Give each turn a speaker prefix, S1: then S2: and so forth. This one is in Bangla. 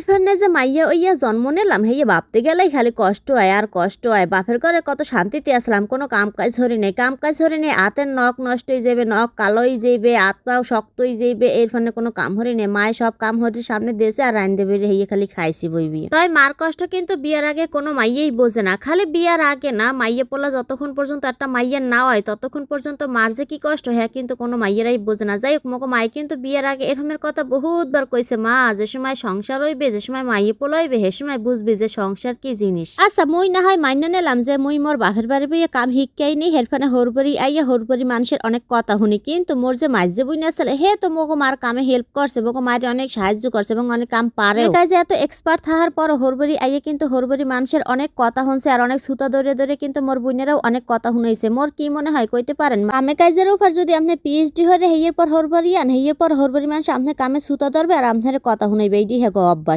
S1: এখানে যে মাইয়া ওইয়া জন্ম নিলাম হেয়ে ভাবতে গেলেই খালি কষ্ট হয় আর কষ্ট হয়। বাপের ঘরে কত শান্তিতে আসলাম, কোনো কাম কাজ হরি নেই, কাম কাজ হরি নেই, হাতের নখ নষ্ট হয়ে যাবে, নখ কালো হয়ে যাবে, হাত পাও শক্ত হয়ে যাবে, এর ফলে কোনো কাম হরি নেই। মায়ে সব কাম হরির সামনে দিয়েছে আর রাইন দেবে হেয়ে খালি খাইছি বইবি। তাই মার কষ্ট কিন্তু বিয়ার আগে কোনো মাইয়েই বোঝে না। খালি বিয়ার আগে না, মাইয়ে পোলা যতক্ষণ পর্যন্ত একটা মাইয়ের না হয় ততক্ষণ পর্যন্ত মার যে কি কষ্ট হ্যাঁ কিন্তু কোনো মাইয়েরাই বোঝে না। যাই হোক মগো মাই কিন্তু বিয়ের আগে এরকমের কথা বহুতবার কইছে, মা যে সময় সংসার হইবে, যে সময় মাইয়ে পোলা হইবে হে সময় বুঝবি যে সংসার কি জিনিস। আচ্ছা মুই না হয় মান্য নিলাম যে মুই মোর বাপের বাড়ি বইয়ে কাম শিক্ষাই নেই, হেরফানে হরবরি আইয়া হরবরি মানুষের অনেক কথা শুনি, কিন্তু মোর যে মাঝে বই না ছেলে হে তো মগো মার কামে হেল্প করছে, মগো মায়ের অনেক সাহায্য করছে এবং অনেক কাম পারে। যে এত এক্সপার্ট থাকার পর হরবরি আইয়া কিন্তু হরবরি মানুষের অনেক কথা শুনছে আর অনেক সুতা ধরে ধরে কিন্তু মোর বোনেরাও অনেক কথা শুনাইছে। মোর কি মনে হয় কইতে পারেন, কামে কাজের উপর যদি আপনি পিএইচডি হরে হেয়ের পর হরবরি আন, হেয়ের পর হরবরি মানুষ আপনার কামে সুতা ধরবে আর আপনার কথা শুনাইবে, এইটি হ্যাঁ অভ্যাস।